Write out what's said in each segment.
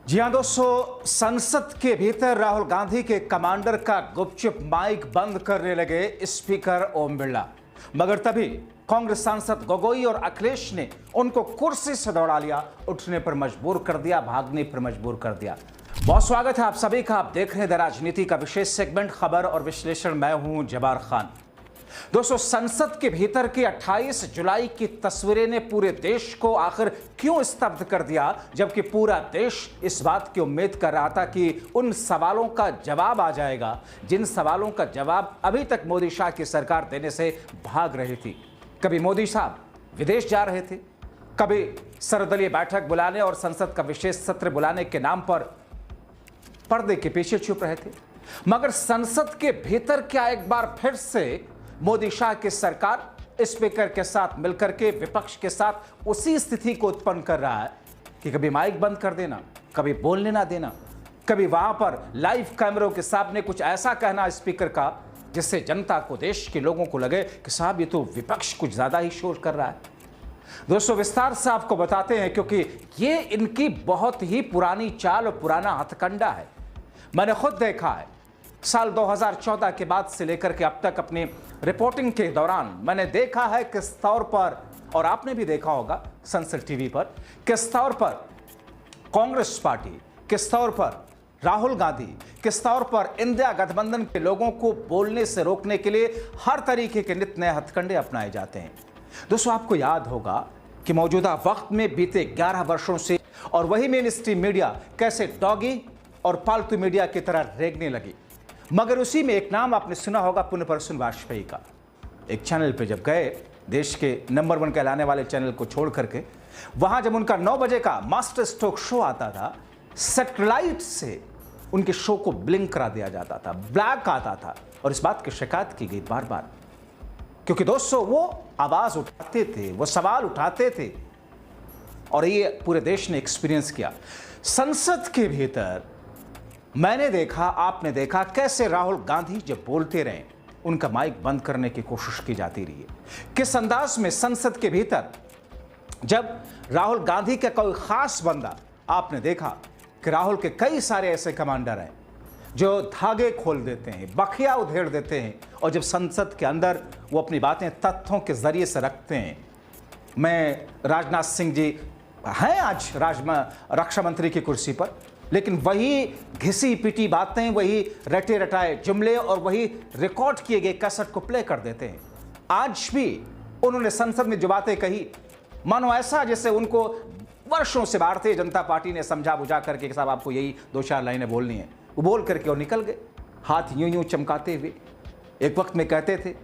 जी हां दोस्तों, संसद के भीतर राहुल गांधी के कमांडर का गुपचुप माइक बंद करने लगे स्पीकर ओम बिरला। मगर तभी कांग्रेस सांसद गोगोई और अखिलेश ने उनको कुर्सी से दौड़ा लिया, उठने पर मजबूर कर दिया, भागने पर मजबूर कर दिया। बहुत स्वागत है आप सभी का। आप देख रहे हैं द राजनीति का विशेष सेगमेंट खबर और विश्लेषण। मैं हूं जबार खान। दोस्तों, संसद के भीतर की 28 जुलाई की तस्वीरें ने पूरे देश को आखिर क्यों स्तब्ध कर दिया, जबकि पूरा देश इस बात की उम्मीद कर रहा था कि उन सवालों का जवाब आ जाएगा जिन सवालों का जवाब अभी तक मोदी शाह की सरकार देने से भाग रही थी। कभी मोदी साहब विदेश जा रहे थे, कभी सर्वदलीय बैठक बुलाने और संसद का विशेष सत्र बुलाने के नाम पर पर्दे के पीछे छुप रहे थे। मगर संसद के भीतर क्या एक बार फिर से मोदी शाह की सरकार स्पीकर के साथ मिलकर के विपक्ष के साथ उसी स्थिति को उत्पन्न कर रहा है कि कभी माइक बंद कर देना, कभी बोलने ना देना, कभी वहां पर लाइव कैमरों के सामने कुछ ऐसा कहना स्पीकर का जिससे जनता को, देश के लोगों को लगे कि साहब ये तो विपक्ष कुछ ज्यादा ही शोर कर रहा है। दोस्तों, विस्तार से आपको बताते हैं क्योंकि ये इनकी बहुत ही पुरानी चाल और पुराना हथकंडा है। मैंने खुद देखा है, साल 2014 के बाद से लेकर के अब तक अपनी रिपोर्टिंग के दौरान मैंने देखा है किस तौर पर, और आपने भी देखा होगा संसद टीवी पर, किस तौर पर कांग्रेस पार्टी, किस तौर पर राहुल गांधी, किस तौर पर इंडिया गठबंधन के लोगों को बोलने से रोकने के लिए हर तरीके के नित नए हथकंडे अपनाए जाते हैं। दोस्तों, आपको याद होगा कि मौजूदा वक्त में बीते 11 वर्षों से और वही मेन स्ट्रीम मीडिया कैसे डॉगी और पालतू मीडिया की तरह रेंगने लगी। मगर उसी में एक नाम आपने सुना होगा, पुण्य परसुन वाजपेयी का। एक चैनल पे जब गए, देश के नंबर 1 कहलाने वाले चैनल को छोड़ करके, वहां जब उनका 9 बजे का मास्टर स्ट्रोक शो आता था, सैटेलाइट से उनके शो को ब्लिंक करा दिया जाता था, ब्लैक आता था, और इस बात की शिकायत की गई बार बार। क्योंकि दोस्तों, वो आवाज उठाते थे, वो सवाल उठाते थे, और ये पूरे देश ने एक्सपीरियंस किया। संसद के भीतर मैंने देखा, आपने देखा कैसे राहुल गांधी जब बोलते रहे उनका माइक बंद करने की कोशिश की जाती रही है। किस अंदाज में संसद के भीतर जब राहुल गांधी का कोई खास बंदा, आपने देखा कि राहुल के कई सारे ऐसे कमांडर हैं जो धागे खोल देते हैं, बखिया उधेड़ देते हैं, और जब संसद के अंदर वो अपनी बातें तथ्यों के जरिए से रखते हैं। मैं राजनाथ सिंह जी हैं आज रक्षा मंत्री की कुर्सी पर, लेकिन वही घिसी पिटी बातें, वही रटे रटाए जुमले और वही रिकॉर्ड किए गए कैसेट को प्ले कर देते हैं। आज भी उन्होंने संसद में जो बातें कही, मानो ऐसा जैसे उनको वर्षों से भारतीय जनता पार्टी ने समझा बुझा करके कि साहब आपको यही 2-4 लाइनें बोलनी है। वो बोल करके और निकल गए, हाथ यूं यूं चमकाते हुए। एक वक्त में कहते थे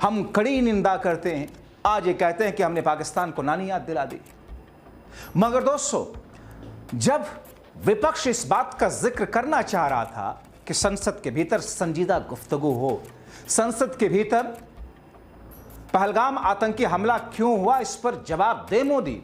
हम कड़ी निंदा करते हैं, आज ये कहते हैं कि हमने पाकिस्तान को नानी याद दिला दी। मगर दोस्तों, जब विपक्ष इस बात का जिक्र करना चाह रहा था कि संसद के भीतर संजीदा गुफ्तगू हो, संसद के भीतर पहलगाम आतंकी हमला क्यों हुआ इस पर जवाब दे मोदी,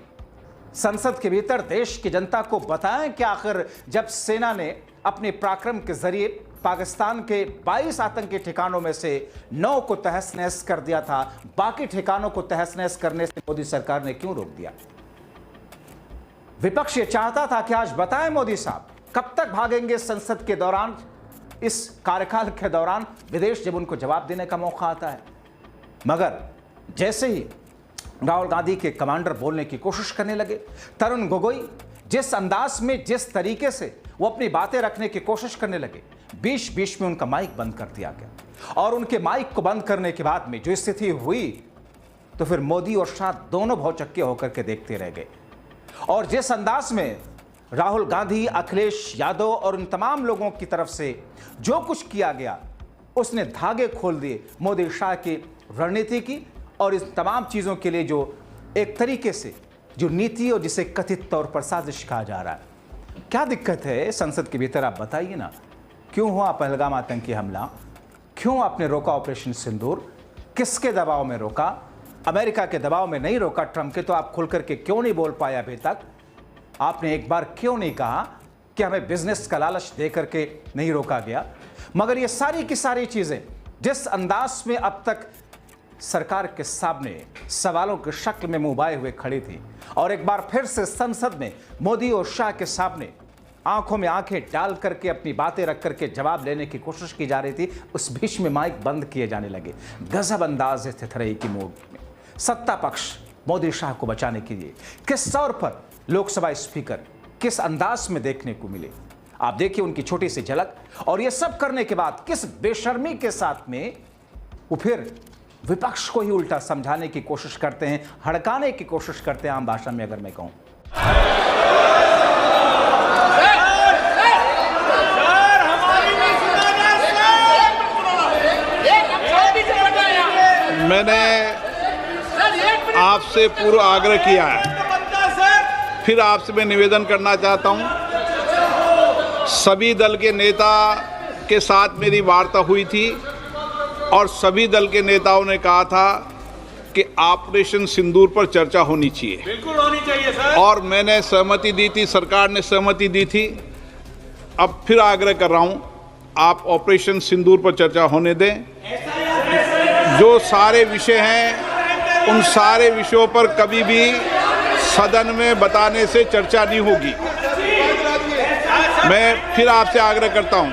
संसद के भीतर देश की जनता को बताएं कि आखिर जब सेना ने अपने पराक्रम के जरिए पाकिस्तान के 22 आतंकी ठिकानों में से 9 को तहस नहस कर दिया था, बाकी ठिकानों को तहस नहस करने से मोदी सरकार ने क्यों रोक दिया। विपक्ष ये चाहता था कि आज बताएं मोदी साहब कब तक भागेंगे संसद के दौरान, इस कार्यकाल के दौरान विदेश, जब उनको जवाब देने का मौका आता है। मगर जैसे ही राहुल गांधी के कमांडर बोलने की कोशिश करने लगे, तरुण गोगोई जिस अंदाज में, जिस तरीके से वो अपनी बातें रखने की कोशिश करने लगे, बीच बीच में उनका माइक बंद कर दिया गया। और उनके माइक को बंद करने के बाद में जो स्थिति हुई, तो फिर मोदी और शाह दोनों भौचक्के होकर के देखते रह गए। और जिस अंदाज में राहुल गांधी, अखिलेश यादव और उन तमाम लोगों की तरफ से जो कुछ किया गया, उसने धागे खोल दिए मोदी शाह की रणनीति की, और इस तमाम चीज़ों के लिए जो एक तरीके से जो नीति और जिसे कथित तौर पर साजिश कहा जा रहा है। क्या दिक्कत है संसद के भीतर, आप बताइए ना। क्यों हुआ पहलगाम आतंकी हमला, क्यों आपने रोका ऑपरेशन सिंदूर, किसके दबाव में रोका? अमेरिका के दबाव में नहीं रोका, ट्रंप के, तो आप खुल करके क्यों नहीं बोल पाए अभी तक? आपने एक बार क्यों नहीं कहा कि हमें बिजनेस का लालच दे करके नहीं रोका गया? मगर ये सारी की सारी चीजें जिस अंदाज में अब तक सरकार के सामने सवालों के शक्ल में मुंह बाए हुए खड़ी थी, और एक बार फिर से संसद में मोदी और शाह के सामने आंखों में आंखें डाल करके अपनी बातें रख करके जवाब लेने की कोशिश की जा रही थी, उस बीच में माइक बंद किए जाने लगे। गजब अंदाज थरथरई की मूड में सत्ता पक्ष मोदी शाह को बचाने के लिए किस तौर पर लोकसभा स्पीकर किस अंदाज में देखने को मिले, आप देखिए उनकी छोटी सी झलक। और यह सब करने के बाद किस बेशर्मी के साथ में वो फिर विपक्ष को ही उल्टा समझाने की कोशिश करते हैं, हड़काने की कोशिश करते हैं। आम भाषा में अगर मैं कहूं, मैंने आपसे पूर्व आग्रह किया है, फिर आपसे मैं निवेदन करना चाहता हूं। सभी दल के नेता के साथ मेरी वार्ता हुई थी और सभी दल के नेताओं ने कहा था कि ऑपरेशन सिंदूर पर चर्चा होनी चाहिए। बिल्कुल होनी चाहिए सर। और मैंने सहमति दी थी, सरकार ने सहमति दी थी। अब फिर आग्रह कर रहा हूं, आप ऑपरेशन सिंदूर पर चर्चा होने दें। जो सारे विषय हैं उन सारे विषयों पर कभी भी सदन में बताने से चर्चा नहीं होगी। मैं फिर आपसे आग्रह करता हूं,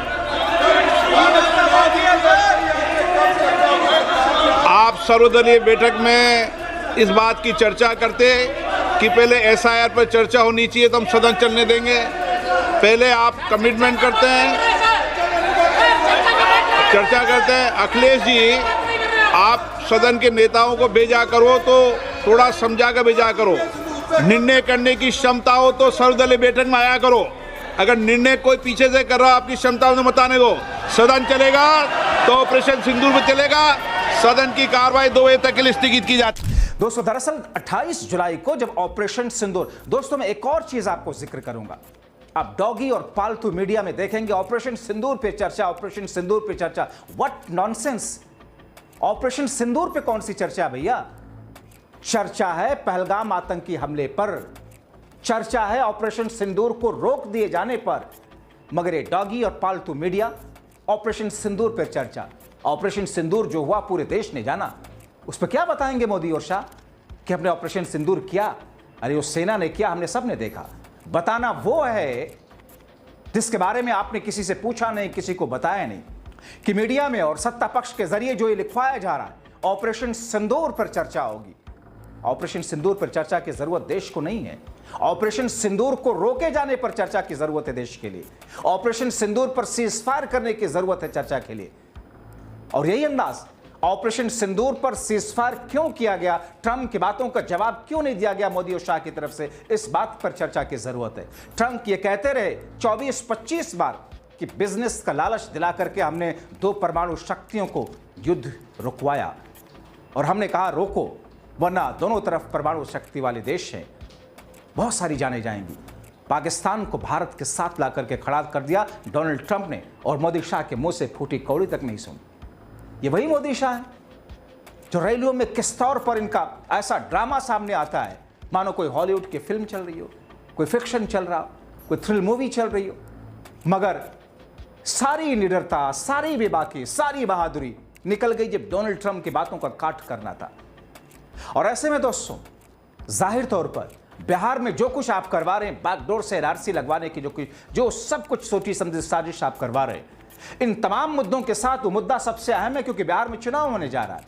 आप सर्वदलीय बैठक में इस बात की चर्चा करते कि पहले एसआईआर पर चर्चा होनी चाहिए तो हम सदन चलने देंगे। पहले आप कमिटमेंट करते हैं, चर्चा करते हैं। अखिलेश जी, आप सदन के नेताओं को भेजा करो तो थोड़ा समझा कर भेजा करो। निर्णय करने की क्षमता हो तो सर्वदलीय बैठक में आया करो। अगर निर्णय कोई पीछे से कर रहा हो, आपकी क्षमता से बताने दो। सदन चलेगा तो ऑपरेशन सिंदूर में चलेगा। सदन की कार्रवाई 2 बजे तक के लिए स्थगित की जाती। दोस्तों, दरअसल 28 जुलाई को जब ऑपरेशन सिंदूर, दोस्तों मैं एक और चीज आपको जिक्र करूंगा। आप डॉगी और पालतू मीडिया में देखेंगे ऑपरेशन सिंदूर पे चर्चा, ऑपरेशन सिंदूर पे चर्चा। What nonsense! ऑपरेशन सिंदूर पे कौन सी चर्चा भैया? चर्चा है पहलगाम आतंकी हमले पर, चर्चा है ऑपरेशन सिंदूर को रोक दिए जाने पर। मगर ये डॉगी और पालतू मीडिया ऑपरेशन सिंदूर पर चर्चा। ऑपरेशन सिंदूर जो हुआ पूरे देश ने जाना, उस पर क्या बताएंगे मोदी और शाह कि हमने ऑपरेशन सिंदूर किया? अरे उस सेना ने किया, हमने सबने देखा। बताना वो है जिसके बारे में आपने किसी से पूछा नहीं, किसी को बताया नहीं, कि मीडिया में और सत्ता पक्ष के जरिए जो ये लिखवाया जा रहा है ऑपरेशन सिंदूर पर चर्चा होगी। ऑपरेशन सिंदूर पर चर्चा की जरूरत देश को नहीं है। ऑपरेशन सिंदूर को रोके जाने पर चर्चा की जरूरत है देश के लिए। ऑपरेशन सिंदूर पर सीजफायर करने की जरूरत है चर्चा के लिए। और यही अंदाज, ऑपरेशन सिंदूर पर सीजफायर क्यों किया गया, ट्रंप की बातों का जवाब क्यों नहीं दिया गया मोदी और शाह की तरफ से, इस बात पर चर्चा की जरूरत है। ट्रंप ये कहते रहे 24-25 बार कि बिजनेस का लालच दिला करके हमने 2 परमाणु शक्तियों को युद्ध रुकवाया, और हमने कहा रोको वरना दोनों तरफ परमाणु शक्ति वाले देश हैं, बहुत सारी जाने जाएंगी। पाकिस्तान को भारत के साथ ला करके खड़ा कर दिया डोनाल्ड ट्रंप ने, और मोदी शाह के मुंह से फूटी कौड़ी तक नहीं सुनी। ये वही मोदी शाह है जो रैलियों में किस तौर पर इनका ऐसा ड्रामा सामने आता है मानो कोई हॉलीवुड की फिल्म चल रही हो, कोई फिक्शन चल रहा हो, कोई थ्रिल मूवी चल रही हो। मगर सारी निडरता, सारी बेबाकी, सारी बहादुरी निकल गई जब डोनाल्ड ट्रंप की बातों का काट करना था। और ऐसे में दोस्तों, जाहिर तौर पर बिहार में जो कुछ आप करवा रहे हैं, बैकडोर से एनआरसी लगवाने की जो सब कुछ सोची समझी साजिश आप करवा रहे हैं, इन तमाम मुद्दों के साथ वो मुद्दा सबसे अहम है क्योंकि बिहार में चुनाव होने जा रहा है।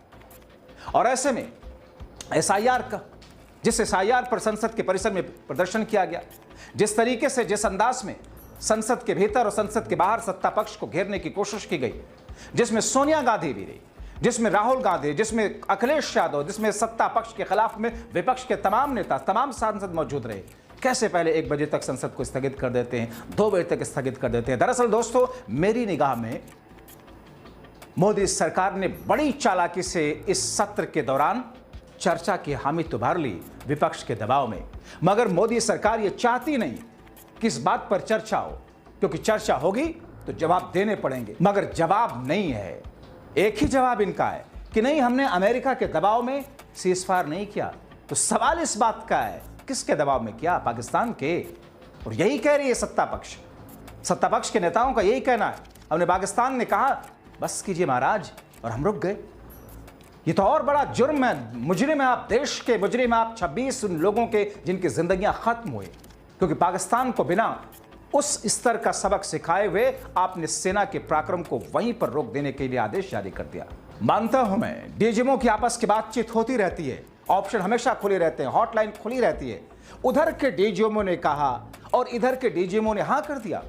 और ऐसे में एसआईआर का, जिस एसआईआर पर संसद के परिसर में प्रदर्शन किया गया, जिस तरीके से, जिस अंदाज में संसद के भीतर और संसद के बाहर सत्ता पक्ष को घेरने की कोशिश की गई, जिसमें सोनिया गांधी भी रही, जिसमें राहुल गांधी, जिसमें अखिलेश यादव, जिसमें सत्ता पक्ष के खिलाफ में विपक्ष के तमाम नेता, तमाम सांसद मौजूद रहे, कैसे पहले 1 बजे तक संसद को स्थगित कर देते हैं, 2 बजे तक स्थगित कर देते हैं। दरअसल दोस्तों, मेरी निगाह में मोदी सरकार ने बड़ी चालाकी से इस सत्र के दौरान चर्चा की हामी तो भर ली विपक्ष के दबाव में। मगर मोदी सरकार ये चाहती नहीं कि इस बात पर चर्चा हो, क्योंकि चर्चा होगी तो जवाब देने पड़ेंगे। मगर जवाब नहीं है, एक ही जवाब इनका है कि नहीं, हमने अमेरिका के दबाव में सीजफायर नहीं किया। तो सवाल इस बात का है, किसके दबाव में किया? पाकिस्तान के। और यही कह रही है सत्ता पक्ष के नेताओं का यही कहना है। हमने पाकिस्तान ने कहा बस कीजिए महाराज, और हम रुक गए। ये तो और बड़ा जुर्म है, मुजरिम है आप, देश के मुजरिम आप, 26 उन लोगों के जिनकी जिंदगियां खत्म हुई क्योंकि पाकिस्तान को बिना उस स्तर का सबक सिखाए हुए आपने सेना के पराक्रम को वहीं पर रोक देने के लिए आदेश जारी कर दिया। मानता हूं मैं, डीजीएमओ की आपस की बातचीत होती रहती है, ऑप्शन हमेशा खुले रहते हैं, हॉटलाइन खुली रहती है। उधर के डीजीएमओ ने कहा और इधर के डीजीएमओ ने हां कर दिया।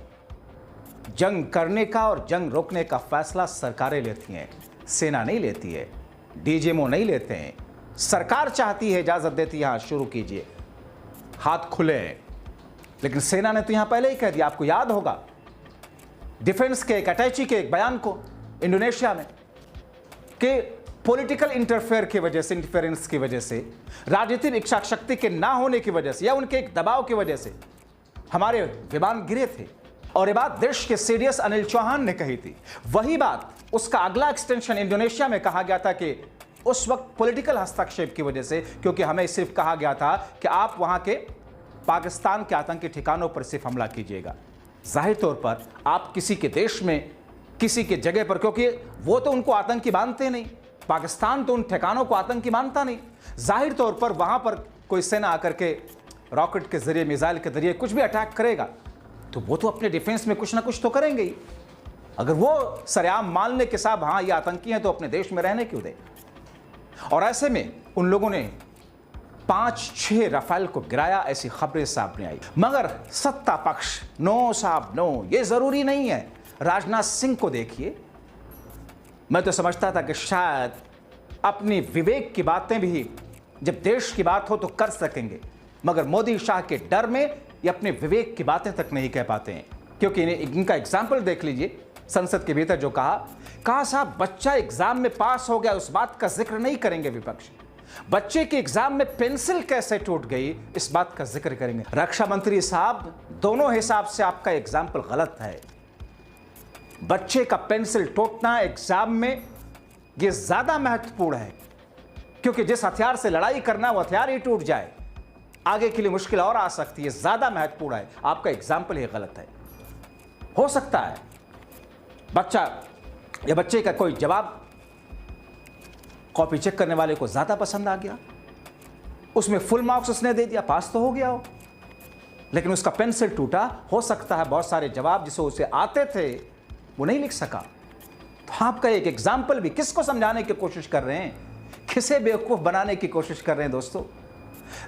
जंग करने का और जंग रोकने का फैसला सरकारें लेती हैं, सेना नहीं लेती है, डीजीएमओ नहीं लेते हैं। सरकार चाहती है, इजाजत देती है, यहां शुरू कीजिए, हाथ खुले हैं। लेकिन सेना ने तो यहां पहले ही कह दिया। आपको याद होगा डिफेंस के एक अटैची के एक बयान को इंडोनेशिया में कि पॉलिटिकल इंटरफेरेंस की वजह से, राजनीतिक इच्छा शक्ति के ना होने की वजह से या उनके एक दबाव की वजह से हमारे विमान गिरे थे। और ये बात देश के सीडीएस अनिल चौहान ने कही थी। वही बात, उसका अगला एक्सटेंशन इंडोनेशिया में कहा गया था कि उस वक्त पॉलिटिकल हस्तक्षेप की वजह से, क्योंकि हमें सिर्फ कहा गया था कि आप वहां के पाकिस्तान के आतंकी ठिकानों पर सिर्फ हमला कीजिएगा। जाहिर तौर पर आप किसी के देश में, किसी के जगह पर, क्योंकि वो तो उनको आतंकी मानते नहीं, पाकिस्तान तो उन ठिकानों को आतंकी मानता नहीं, जाहिर तौर पर वहां पर कोई सेना आकर के रॉकेट के जरिए, मिसाइल के जरिए कुछ भी अटैक करेगा तो वो तो अपने डिफेंस में कुछ ना कुछ तो करेंगे ही। अगर वो सरेआम मान ले कि साहब हाँ ये आतंकी हैं तो अपने देश में रहने क्यों दे। और ऐसे में उन लोगों ने 5-6 राफेल को गिराया, ऐसी खबरें सामने आई। मगर सत्ता पक्ष, नो साहब नो, ये जरूरी नहीं है। राजनाथ सिंह को देखिए, मैं तो समझता था कि शायद अपनी विवेक की बातें भी जब देश की बात हो तो कर सकेंगे, मगर मोदी शाह के डर में ये अपने विवेक की बातें तक नहीं कह पाते हैं। क्योंकि इनका एग्जाम्पल देख लीजिए, संसद के भीतर जो कहा साहब बच्चा एग्जाम में पास हो गया, उस बात का जिक्र नहीं करेंगे विपक्ष। बच्चे के एग्जाम में पेंसिल कैसे टूट गई, इस बात का जिक्र करेंगे। रक्षा मंत्री साहब, दोनों हिसाब से आपका एग्जाम्पल गलत है। बच्चे का पेंसिल टूटना एग्जाम में यह ज्यादा महत्वपूर्ण है, क्योंकि जिस हथियार से लड़ाई करना वो हथियार ही टूट जाए, आगे के लिए मुश्किल और आ सकती है, ज्यादा महत्वपूर्ण है। आपका एग्जाम्पल ही गलत है। हो सकता है बच्चा या बच्चे का कोई जवाब कॉपी चेक करने वाले को ज्यादा पसंद आ गया, उसमें फुल मार्क्स उसने दे दिया, पास तो हो गया हो, लेकिन उसका पेंसिल टूटा। हो सकता है बहुत सारे जवाब जिसे उसे आते थे वो नहीं लिख सका। तो आपका एक एग्जाम्पल भी किसको समझाने की कोशिश कर रहे हैं, किसे बेवकूफ बनाने की कोशिश कर रहे हैं दोस्तों।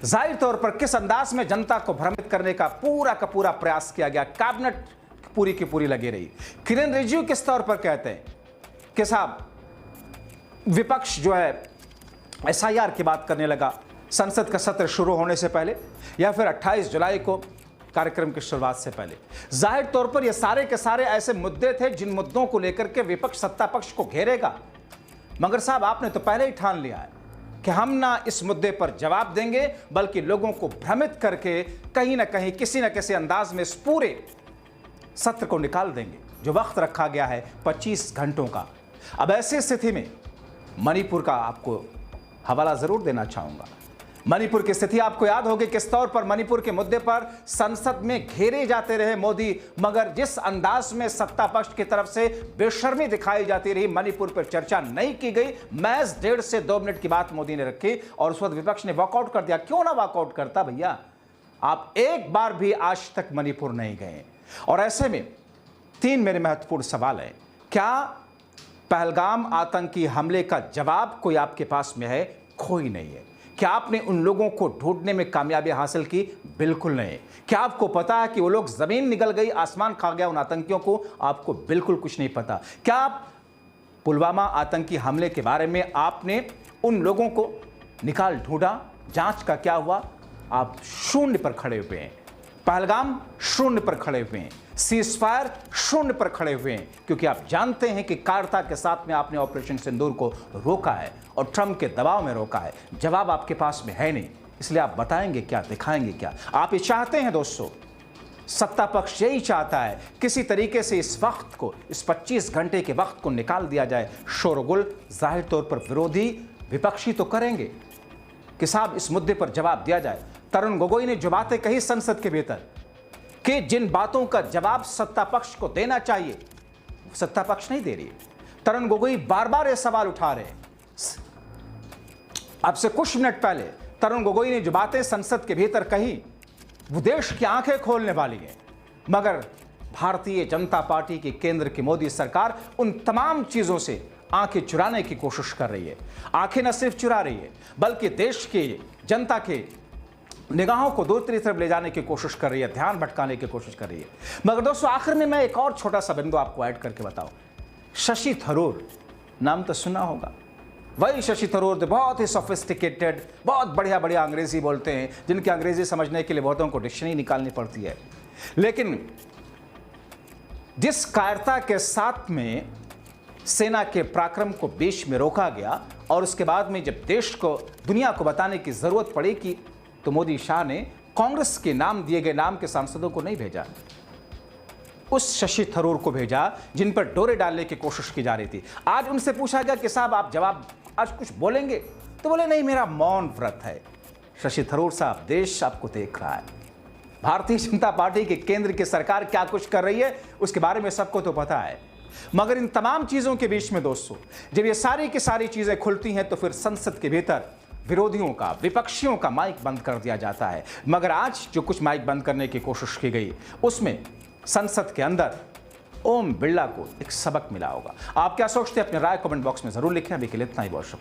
जाहिर तौर पर किस अंदाज में जनता को भ्रमित करने का पूरा प्रयास किया गया, कैबिनेट पूरी की पूरी लगी रही। किरण रिजिजू किस तौर पर कहते हैं कि साहब विपक्ष जो है एसआईआर की बात करने लगा संसद का सत्र शुरू होने से पहले या फिर 28 जुलाई को कार्यक्रम की शुरुआत से पहले। जाहिर तौर पर ये सारे के सारे ऐसे मुद्दे थे जिन मुद्दों को लेकर के विपक्ष सत्ता पक्ष को घेरेगा। मगर साहब आपने तो पहले ही ठान लिया है कि हम ना इस मुद्दे पर जवाब देंगे, बल्कि लोगों को भ्रमित करके कहीं ना कहीं किसी न किसी अंदाज में इस पूरे सत्र को निकाल देंगे। जो वक्त रखा गया है 25 घंटों का। अब ऐसी स्थिति में मणिपुर का आपको हवाला जरूर देना चाहूंगा। मणिपुर की स्थिति आपको याद होगी किस तौर पर मणिपुर के मुद्दे पर संसद में घेरे जाते रहे मोदी, मगर जिस अंदाज में सत्ता पक्ष की तरफ से बेशर्मी दिखाई जाती रही, मणिपुर पर चर्चा नहीं की गई। महज 1.5 से 2 मिनट की बात मोदी ने रखी और उस वक्त विपक्ष ने वॉकआउट कर दिया। क्यों ना वॉकआउट करता भैया, आप एक बार भी आज तक मणिपुर नहीं गए। और ऐसे में 3 मेरे महत्वपूर्ण सवाल हैं। क्या पहलगाम आतंकी हमले का जवाब कोई आपके पास में है? कोई नहीं है। क्या आपने उन लोगों को ढूंढने में कामयाबी हासिल की? बिल्कुल नहीं। क्या आपको पता है कि वो लोग जमीन निगल गई, आसमान खा गया उन आतंकियों को? आपको बिल्कुल कुछ नहीं पता। क्या आप पुलवामा आतंकी हमले के बारे में आपने उन लोगों को निकाल ढूंढा? जांच का क्या हुआ? आप शून्य पर खड़े हुए हैं। पहलगाम शून्य पर खड़े हुए हैं, सीजफायर शून्य पर खड़े हुए हैं, क्योंकि आप जानते हैं कि कायरता के साथ में आपने ऑपरेशन सिंदूर को रोका है और ट्रंप के दबाव में रोका है। जवाब आपके पास में है नहीं, इसलिए आप बताएंगे क्या, दिखाएंगे क्या? आप ये चाहते हैं दोस्तों, सत्ता पक्ष यही चाहता है किसी तरीके से इस वक्त को, इस 25 घंटे के वक्त को निकाल दिया जाए। शोरगुल जाहिर तौर पर विरोधी विपक्षी तो करेंगे कि साहब इस मुद्दे पर जवाब दिया जाए। तरुण गोगोई ने जो बातें कही संसद के भीतर कि जिन बातों का जवाब सत्ता पक्ष को देना चाहिए, सत्ता पक्ष नहीं दे रही। तरुण गोगोई बार बार ये सवाल उठा रहे हैं। अब से कुछ मिनट पहले तरुण गोगोई ने जो बातें संसद के भीतर कही वो देश की आंखें खोलने वाली है। मगर भारतीय जनता पार्टी की केंद्र की मोदी सरकार उन तमाम चीजों से आंखें चुराने की कोशिश कर रही है। आंखें न सिर्फ चुरा रही है बल्कि देश की जनता के निगाहों को दूसरी तरफ ले जाने की कोशिश कर रही है, ध्यान भटकाने की कोशिश कर रही है। मगर दोस्तों आखिर में मैं एक और छोटा सा बिंदु आपको ऐड करके बताऊं। शशि थरूर नाम तो सुना होगा, वही शशि थरूर जो बहुत ही सोफिस्टिकेटेड, बहुत बढ़िया बढ़िया अंग्रेजी बोलते हैं, जिनकी अंग्रेजी समझने के लिए बहुतों को डिक्शनरी निकालनी पड़ती है। लेकिन जिस कायरता के साथ में सेना के पराक्रम को बीच में रोका गया और उसके बाद में जब देश को, दुनिया को बताने की जरूरत पड़ी कि तो मोदी शाह ने कांग्रेस के नाम दिए गए नाम के सांसदों को नहीं भेजा, उस शशि थरूर को भेजा जिन पर डोरे डालने की कोशिश की जा रही थी। आज उनसे पूछा गया कि साहब आप जवाब आज कुछ बोलेंगे, तो बोले नहीं मेरा मौन व्रत है। शशि थरूर साहब, देश आपको देख रहा है, भारतीय जनता पार्टी की केंद्र की सरकार क्या कुछ कर रही है उसके बारे में सबको तो पता है। मगर इन तमाम चीजों के बीच में दोस्तों जब ये सारी की सारी चीजें खुलती हैं तो फिर संसद के भीतर विरोधियों का, विपक्षियों का माइक बंद कर दिया जाता है। मगर आज जो कुछ माइक बंद करने की कोशिश की गई उसमें संसद के अंदर ओम बिरला को एक सबक मिला होगा। आप क्या सोचते हैं? अपनी राय कमेंट बॉक्स में जरूर लिखें। अभी के लिए इतना ही, बहुत शुक्रिया।